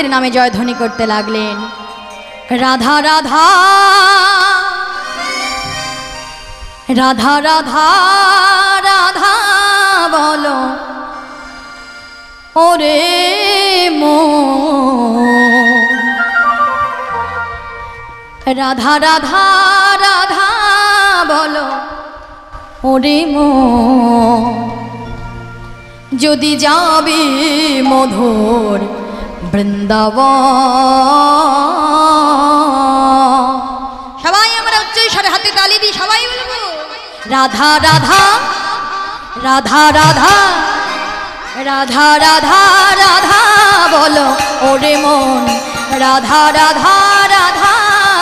नामे जयध्वनि करते लागलेन राधा राधा राधा राधा राधा बोलो ओरे मोन राधा राधा राधा बोलो ओरे मोन যদি যাবি মধুর বৃন্দাবন সবাই আমরা উচ্চ স্বরে হাতে তালি দিই সবাই বলবো রাধা রাধা রাধা রাধা রাধা রাধা রাধা বলো ওরে মন রাধা রাধা রাধা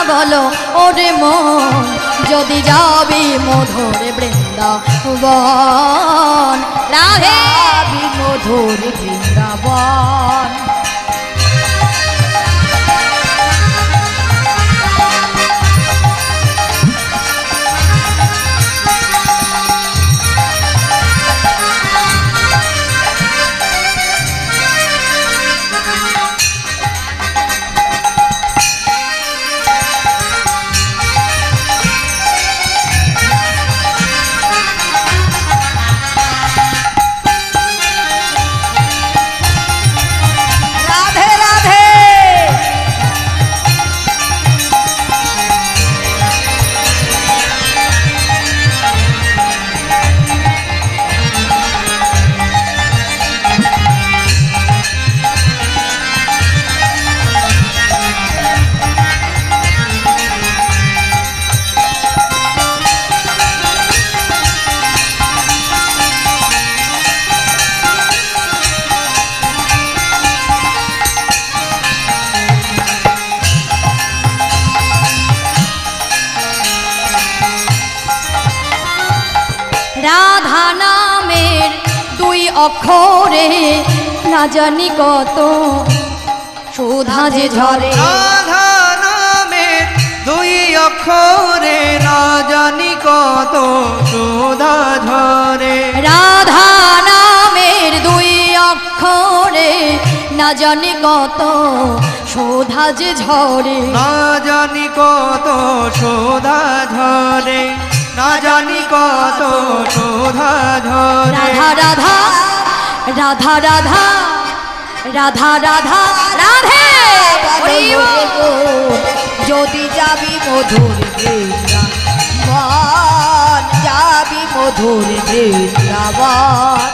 বলো ওরে মন যদি যাবি মধুর বৃন্দাবন রাধে মধুর বৃন্দাবন রাধা নামের দুই অক্ষরে না জানি কত সুধা যে ঝরে রাধা নামের দুই অক্ষরে না জানি কত সুধা ঝরে রাধা নামের দুই অক্ষরে না জানি কত সুধা যে ঝরে না জানি কত সুধা ঝরে না জানি কত সুধা ঝরে রাধা রাধা রাধা রাধা রাধা রাধে যদি যাবি মধুর বৃন্দাবন যাবি মধুর বৃন্দাবন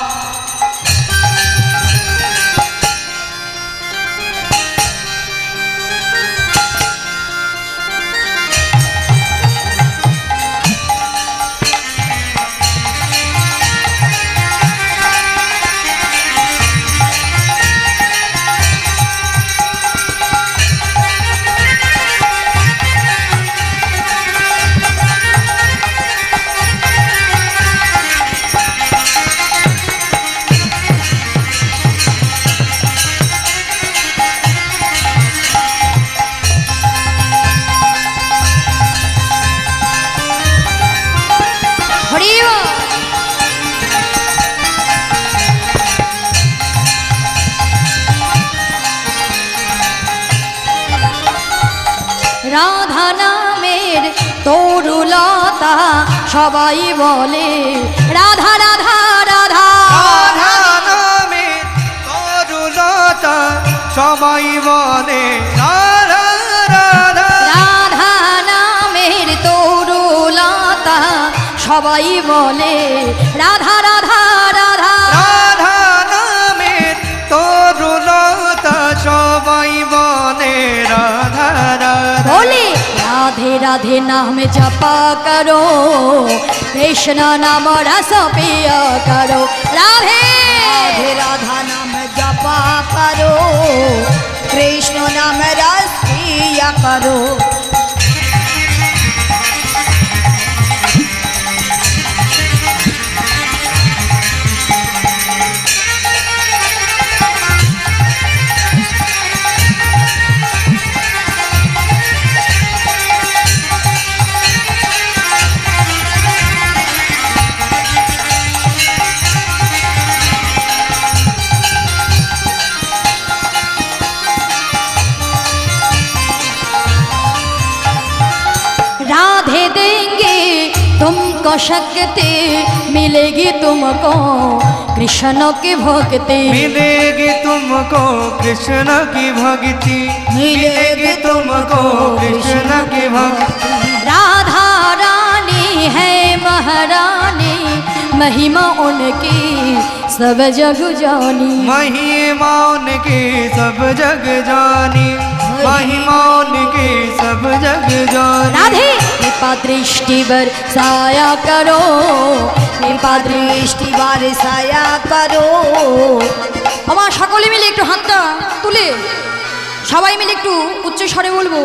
রাধা নামের তরুলতা সবাই বলে রাধা রাধা রাধা রাধা নামের তরুলতা সবাই বলে রাধা রাধা রাধা নামের তরুলতা সবাই বলে রাধা রাধা রাধা রাধা নামের তরুলতা সবাই বলে রাধা রাধা बोले राधे राधे नाम जपा करो कृष्ण नाम रस पिया करो राधे राधे राधा नाम जपा करो कृष्ण नाम रस पिया करो तुमको शक्ति, मिलेगी तुमको कृष्ण की भक्ति, मिलेगी तुमको कृष्ण की भक्ति, मिलेगी तुमको कृष्ण की भक्ति। राधा रानी है महारानी, महिमा उनकी सब जग जानी, महिमा उनकी सब जग जानी, महिमा उनकी सब जग जानी। राधे कृपा दृष्टि बरसाया करो, कृपा दृष्टि बरसाया करो। আমার সকলে মিলে একটু হাতটা তুলে সবাই মিলে একটু উচ্চ স্বরে বলবো,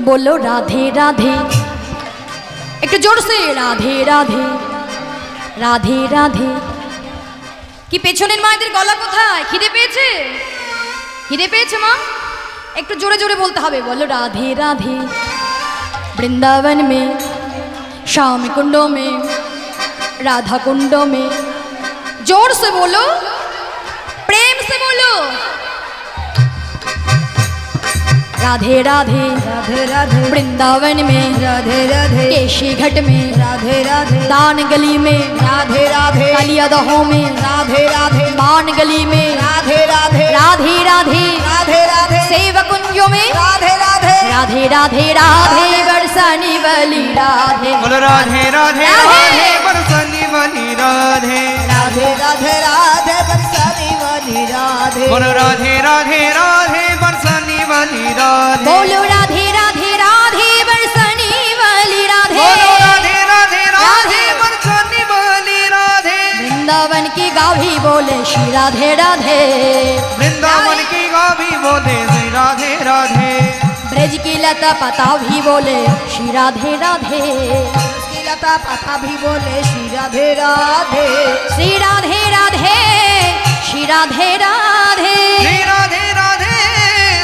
বললো রাধে রাধে, একটু জোরসে রাধে রাধে রাধে রাধে। কি পেছনের মায়েদের গলা কোথায়? খিদে পেয়েছে? খিদে পেয়েছে মা? একটু জোরে জোরে বলতে হবে, বলো राधे राधे। वृंदावन में, श्याम कुंडों में, राधा कुंडों में, जोर से बोलो, प्रेम से बोलो, राधे राधे राधे राधे। वृंदावन में राधे राधे, केशी घट में राधे राधे, दान गली में राधे राधे, कालिया दहों में राधे राधे, मान गली में राधे राधे राधे राधे राधे राधे, सेवा कुंजों में राधे राधे राधे राधे राधे, बरसाने वाली राधे, बोलो राधे राधे राधे बरसाने वाली राधे, राधे राधे राधे बरसाने वाली राधे, बोलो राधे राधे राधे बरसाने वाली राधे, बोलो राधे राधे राधे बरसाने वाली राधे, बोलो राधे राधे राधे बरसाने वाली राधे। वृंदावन की गाभी बोले श्री राधे राधे, वृंदावन की गाभी बोले श्री राधे राधे, ब्रज की लता पता भी बोले श्री राधे राधे, ब्रज की लता पता भी बोले श्री राधे राधे, श्री राधे राधे श्री राधे राधे, श्री राधे राधे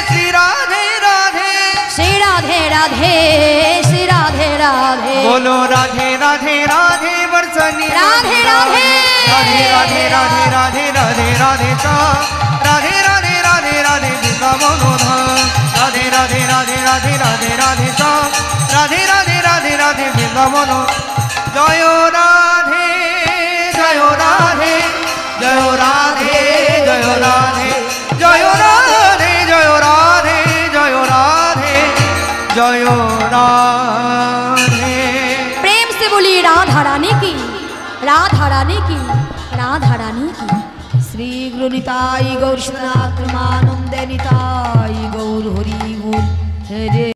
श्री राधे राधे, श्री राधे राधे श्री राधे राधे, बोलो राधे राधे राधे बरसाने राधे राधे राधे राधे राधे राधे राधे राधे श्याम, राधे राधे राधे राधे वृंदावन धाम, राधे राधे राधे राधे राधे राधे श्याम, राधे राधे राधे राधे वृंदावन। जय राधे जय राधे जय राधे जय राधे जय राधे जय राधे जय राधे जय राधे। प्रेम से बोली राधा रानी की, राधा रानी की, राधा रानी की। श्री गुरु निताई गौर श्रीनाथ प्रेमानंद निताई गौर हरि बोल हरे।